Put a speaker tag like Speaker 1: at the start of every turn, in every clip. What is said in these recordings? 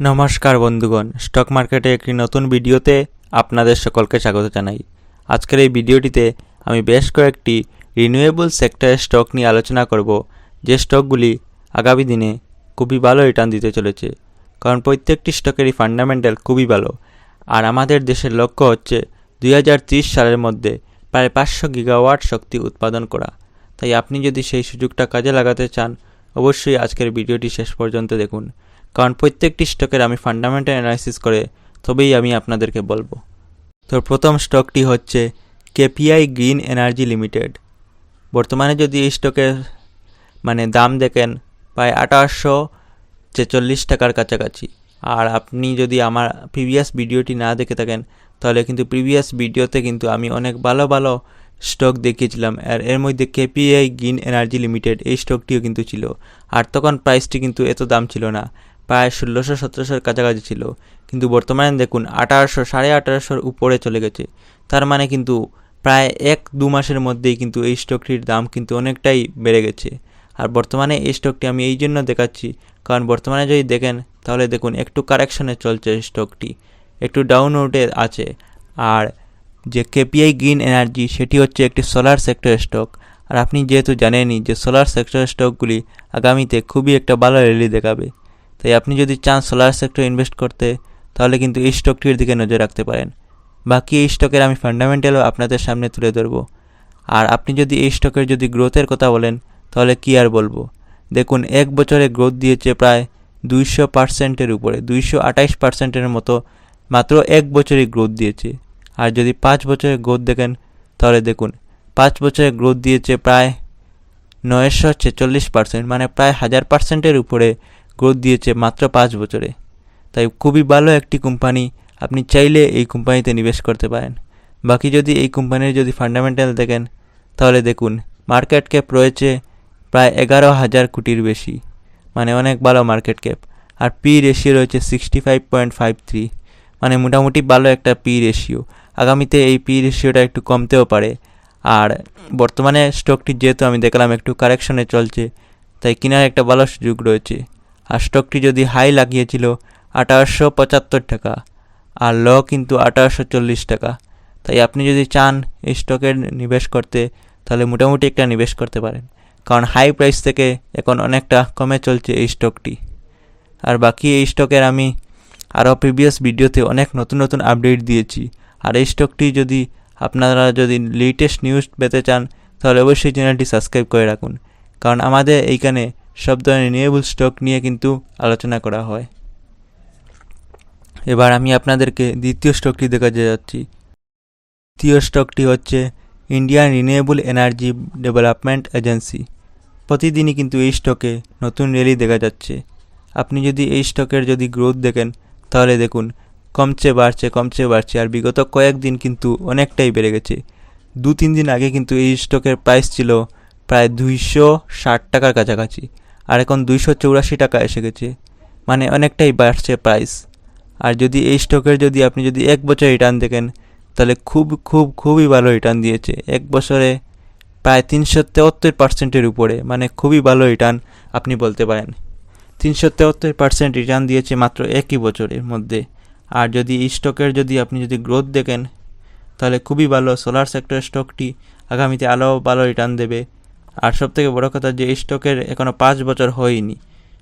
Speaker 1: নমস্কার বন্ধুগণ, স্টক মার্কেটে একটি নতুন ভিডিওতে আপনাদের সকলকে স্বাগত জানাই। আজকের এই ভিডিওটিতে আমি বেশ কয়েকটি রিনিউয়েবল সেক্টরের স্টক নিয়ে আলোচনা করব, যে স্টকগুলি আগামী দিনে খুবই ভালো রিটার্ন দিতে চলেছে। কারণ প্রত্যেকটি স্টকেরই ফান্ডামেন্টাল খুবই ভালো। আর আমাদের দেশের লক্ষ্য হচ্ছে 2030 সালের মধ্যে প্রায় 500 গিগাওয়াট শক্তি উৎপাদন করা। তাই আপনি যদি সেই সুযোগটা কাজে লাগাতে চান, অবশ্যই আজকের ভিডিওটি শেষ পর্যন্ত দেখুন। কারণ প্রত্যেকটি স্টকের আমি ফান্ডামেন্টাল অ্যানালাইসিস করে তবেই আমি আপনাদেরকে বলবো। তো প্রথম স্টকটি হচ্ছে কেপিআই গ্রিন এনার্জি লিমিটেড। বর্তমানে যদি এই স্টকের দাম দেখেন প্রায় 1846 টাকার কাছাকাছি। আর আপনি যদি আমার প্রিভিয়াস ভিডিওটি না দেখে থাকেন, তাহলে কিন্তু প্রিভিয়াস ভিডিওতে কিন্তু আমি অনেক ভালো ভালো স্টক দেখিয়েছিলাম। আর এর মধ্যে কেপিআই গ্রিন এনার্জি লিমিটেড এই স্টকটিও কিন্তু ছিল। আর তখন প্রাইসটি কিন্তু এত দাম ছিল না, প্রায় 1600-1700 কাছাকাছি ছিল। কিন্তু বর্তমানে দেখুন 1800, 1850 উপরে চলে গেছে। তার মানে কিন্তু প্রায় 1-2 মাসের মধ্যেই কিন্তু এই স্টকটির দাম কিন্তু অনেকটাই বেড়ে গেছে। আর বর্তমানে এই স্টকটি আমি এই জন্য দেখাচ্ছি, কারণ বর্তমানে যদি দেখেন তাহলে দেখুন একটু কারেকশনে চলছে স্টকটি, একটু ডাউনওয়ার্ডে আছে। আর যে কেপিআই গ্রিন এনার্জি সেটি হচ্ছে একটি সোলার সেক্টর স্টক। আর আপনি যেহেতু জানেনই যে সোলার সেক্টর স্টকগুলি আগামীতে খুবই একটা ভালো র্যালি দেখাবে। তাই আপনি যদি চান সোলার সেক্টর ইনভেস্ট করতে, তাহলে কিন্তু এই স্টকটির দিকে নজর রাখতে পারেন। বাকি এই স্টকের আমি ফান্ডামেন্টালও আপনাদের সামনে তুলে ধরব। আর আপনি যদি এই স্টকের যদি গ্রোথের কথা বলেন, তাহলে কি আর বলবো। দেখুন এক বছরে গ্রোথ দিয়েছে প্রায় 200%-এর উপরে, 228%-এর মতো মাত্র এক বছরই গ্রোথ দিয়েছে। আর যদি 5 বছরের গ্রোথ দেখেন, তাহলে দেখুন 5 বছরে গ্রোথ দিয়েছে প্রায় 946%, মানে প্রায় 1000%-এর উপরে গ্রোথ দিয়েছে মাত্র 5 বছরে। তাই খুবই ভালো একটি কোম্পানি, আপনি চাইলে এই কোম্পানিতে নিবেশ করতে পারেন। বাকি যদি এই কোম্পানির যদি ফান্ডামেন্টাল দেখেন, তাহলে দেখুন মার্কেট ক্যাপ রয়েছে প্রায় 11,000 কোটির বেশি, মানে অনেক ভালো মার্কেট ক্যাপ। আর পি রেশিও রয়েছে 65.53, মানে মোটামুটি ভালো একটা পি রেশিও। আগামীতে এই পি রেশিওটা একটু কমতেও পারে। আর বর্তমানে স্টকটি যেহেতু আমি দেখলাম একটু কারেকশনে চলছে, তাই কেনার একটা ভালো সুযোগ রয়েছে। আর স্টকটি যদি হাই লাগিয়েছিল 1875 টাকা, আর ল কিন্তু 1840 টাকা। তাই আপনি যদি চান এই স্টকের নিবেশ করতে, তাহলে মোটামুটি একটা নিবেশ করতে পারেন। কারণ হাই প্রাইস থেকে এখন অনেকটা কমে চলছে এই স্টকটি। আর বাকি এই স্টকের আমি আরও প্রিভিয়াস ভিডিওতে অনেক নতুন নতুন আপডেট দিয়েছি। আর এই স্টকটি যদি আপনারা যদি লেটেস্ট নিউজ পেতে চান, তাহলে অবশ্যই চ্যানেলটি সাবস্ক্রাইব করে রাখুন। কারণ আমাদের এইখানে সব ধরনের রিনিউয়েবল স্টক নিয়ে কিন্তু আলোচনা করা হয়। এবার আমি আপনাদেরকে দ্বিতীয় স্টকটি দেখাতে যাচ্ছি। দ্বিতীয় স্টকটি হচ্ছে Indian renewable energy development agency. প্রতিদিনই কিন্তু এই স্টকে নতুন র্যালি দেখা যাচ্ছে। আপনি যদি এই স্টকের যদি গ্রোথ দেখেন, তাহলে দেখুন কমছে বাড়ছে। আর বিগত কয়েকদিন কিন্তু অনেকটাই বেড়ে গেছে। 2-3 দিন আগে কিন্তু এই স্টকের প্রাইস ছিল প্রায় 260 টাকার কাছাকাছি, আর এখন 284 টাকা এসে গেছে, মানে অনেকটাই বাড়ছে প্রাইস। আর যদি এই স্টকের যদি আপনি যদি 1 বছর রিটার্ন দেখেন, তাহলে খুবই ভালো রিটার্ন দিয়েছে। 1 বছরে প্রায় 373%-এর উপরে, মানে খুবই ভালো রিটার্ন আপনি বলতে পারেন। 373% রিটার্ন দিয়েছে মাত্র একই বছরের মধ্যে। আর যদি এই স্টকের যদি আপনি যদি গ্রোথ দেখেন, তাহলে খুবই ভালো। সোলার সেক্টর স্টকটি আগামীতে আরও ভালো রিটার্ন দেবে। আর সবথেকে বড় কথা যে এই স্টকের এখনও 5 বছর হয়নি।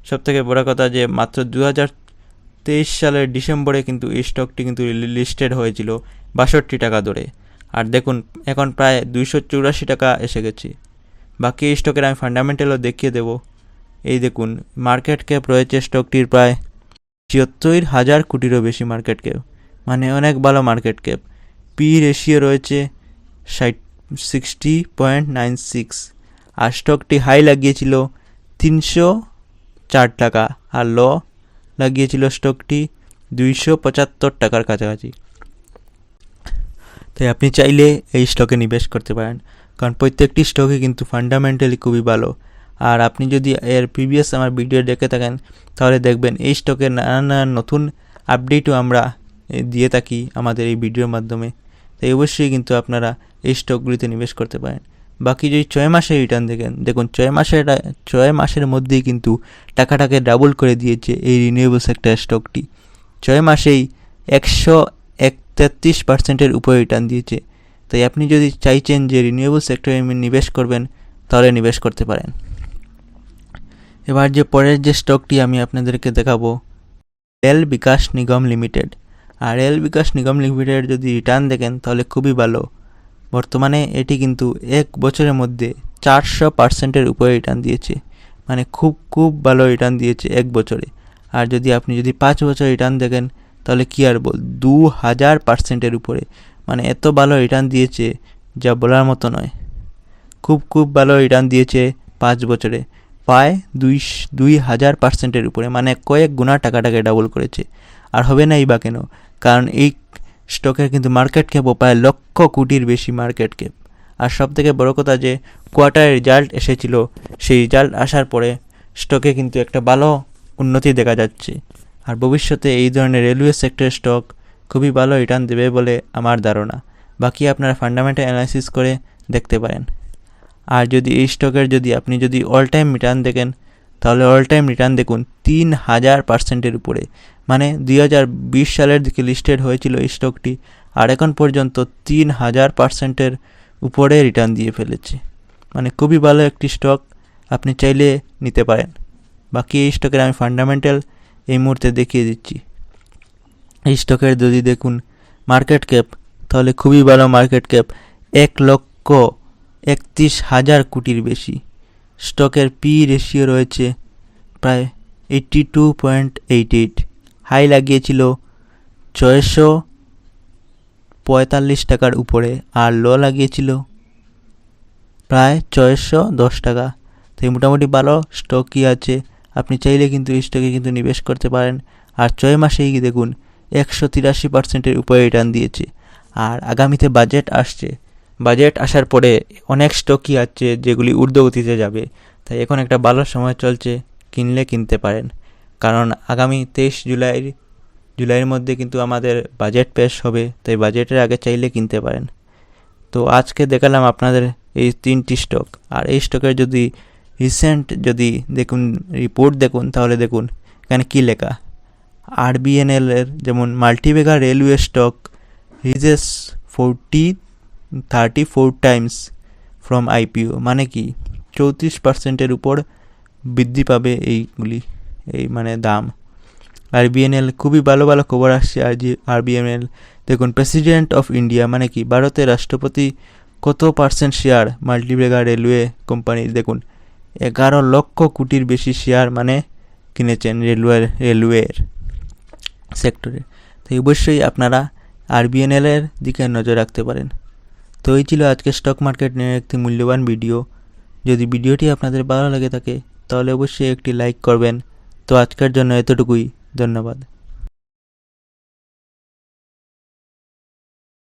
Speaker 1: সবথেকে বড় কথা যে মাত্র 2023 সালের ডিসেম্বরে কিন্তু এই স্টকটি কিন্তু লিস্টেড হয়েছিল 62 টাকা দরে। আর দেখুন এখন প্রায় 284 টাকা এসে গেছে। বাকি এই স্টকের আমি ফান্ডামেন্টালও দেখিয়ে দেব। এই দেখুন মার্কেট ক্যাপ রয়েছে স্টকটির প্রায় 74,000 কোটিরও বেশি মার্কেট ক্যাপ, মানে অনেক ভালো মার্কেট ক্যাপ। পি রেশিও রয়েছে 60.96। আর স্টকটি হাই লাগিয়েছিল 304 টাকা, আর ল লাগিয়েছিল স্টকটি 275 টাকার কাছাকাছি। তাই আপনি চাইলে এই স্টকে নিবেশ করতে পারেন, কারণ প্রত্যেকটি স্টকে কিন্তু ফান্ডামেন্টালি খুবই ভালো। আর আপনি যদি এর প্রিভিয়াস আমার ভিডিও দেখে থাকেন, তাহলে দেখবেন এই স্টকের নানান নতুন আপডেটও আমরা দিয়ে থাকি আমাদের এই ভিডিওর মাধ্যমে। তাই অবশ্যই কিন্তু আপনারা এই স্টকগুলিতে নিবেশ করতে পারেন। বাকি যদি 6 মাসের রিটার্ন দেখেন, দেখুন 6 মাসের মধ্যেই কিন্তু টাকাটাকে ডাবল করে দিয়েছে এই রিনিউয়েবল সেক্টর স্টকটি। 6 মাসেই 133% উপরে রিটার্ন দিয়েছে। তাই আপনি যদি চাইছেন যে রিনিউয়েবল সেক্টরে নিবেশ করবেন, তাহলে নিবেশ করতে পারেন। এবার যে পরের যে স্টকটি আমি আপনাদেরকে দেখাবো, রেল বিকাশ নিগম লিমিটেড। আর রেল বিকাশ নিগম লিমিটেড যদি রিটার্ন দেখেন তাহলে খুবই ভালো। বর্তমানে এটি কিন্তু 1 বছরের মধ্যে 400%-এর উপরে রিটার্ন দিয়েছে, মানে খুব ভালো রিটার্ন দিয়েছে 1 বছরে। আর আপনি যদি 5 বছর রিটার্ন দেখেন তাহলে কি আর 2000%-এর উপরে, মানে এত ভালো রিটার্ন দিয়েছে যা বলার মতো নয়। খুব ভালো রিটার্ন দিয়েছে 5 বছরে, প্রায় 2000%-এর উপরে, মানে কয়েক গুণা টাকাটাকে ডাবল করেছে। আর হবে নাই বা কেন? কারণ এই স্টকের কিন্তু মার্কেট ক্যাপও প্রায় 1 লক্ষ কোটির বেশি মার্কেট ক্যাপ। আর সবথেকে বড় কথা যে কোয়ার্টারের রেজাল্ট এসেছিল, সেই রেজাল্ট আসার পরে স্টকে কিন্তু একটা ভালো উন্নতি দেখা যাচ্ছে। আর ভবিষ্যতে এই ধরনের রেলওয়ে সেক্টরের স্টক খুবই ভালো রিটার্ন দেবে বলে আমার ধারণা। বাকি আপনারা ফান্ডামেন্টাল অ্যানালাইসিস করে দেখতে পারেন। আর যদি এই স্টকের আপনি অল টাইম রিটার্ন দেখেন, তাহলে অল টাইম রিটার্ন দেখুন 3000%-এর উপরে, মানে 2020 সালের দিকে লিস্টেড হয়েছিল এই স্টকটি, আর এখন পর্যন্ত 3000%-এর উপরে রিটার্ন দিয়ে ফেলেছে। মানে খুবই ভালো একটি স্টক, আপনি চাইলে নিতে পারেন। বাকি এই স্টকের আমি ফান্ডামেন্টাল এই মুহূর্তে দেখিয়ে দিচ্ছি। এই স্টকের যদি দেখুন মার্কেট ক্যাপ, তাহলে খুবই ভালো মার্কেট ক্যাপ, 1,31,000 কোটির বেশি। স্টকের পি রেশিও রয়েছে প্রায় 82.88, হাই লাগিয়েছিল 645 টাকার উপরে, আর লো লাগিয়েছিল প্রায় 610 টাকা। তো মোটামুটি ভালো স্টকই আছে, আপনি চাইলে কিন্তু এই স্টকে কিন্তু নিবেশ করতে পারেন। আর 6 মাসেই দেখুন 183%-এর উপরে রিটার্ন দিয়েছে। আর আগামীতে বাজেট আসছে, বাজেট আসার পরে অনেক স্টকই আছে যেগুলি ঊর্ধ্বগতিতে যাবে। তাই এখন একটা ভালো সময় চলছে, কিনতে পারেন। কারণ আগামী 23 জুলাইয়ের মধ্যে কিন্তু আমাদের বাজেট পেশ হবে, তাই বাজেটের আগে চাইলে কিনতে পারেন। তো আজকে দেখালাম আপনাদের এই 3টি স্টক। আর এই স্টকের রিসেন্ট দেখুন রিপোর্ট দেখুন, তাহলে দেখুন এখানে কি লেখা। RBNL এর যেমন multibagger railway stock rises 34 times from IPO, মানে কি 34%-এর উপর বৃদ্ধি পাবে এইগুলি, এই মানে দাম। RBNL খুবই ভালো খবর আসছে। RBNL দেখুন প্রেসিডেন্ট অফ ইন্ডিয়া, মানে কি ভারতের রাষ্ট্রপতি কত পার্সেন্ট শেয়ার মাল্টিবেগা রেলওয়ে কোম্পানি, দেখুন 11 লক্ষ কোটির বেশি শেয়ার মানে কিনেছেন রেলওয়ের সেক্টরে। তো অবশ্যই আপনারা RBNL এর দিকে নজর রাখতে পারেন। তো এই ছিল আজকে স্টক মার্কেট নিয়ে একটি মূল্যবান ভিডিও। যদি ভিডিওটি আপনাদের ভালো লাগে থাকে তাহলে অবশ্যই একটি লাইক করবেন। তো আজকের জন্য এতটুকুই, ধন্যবাদ।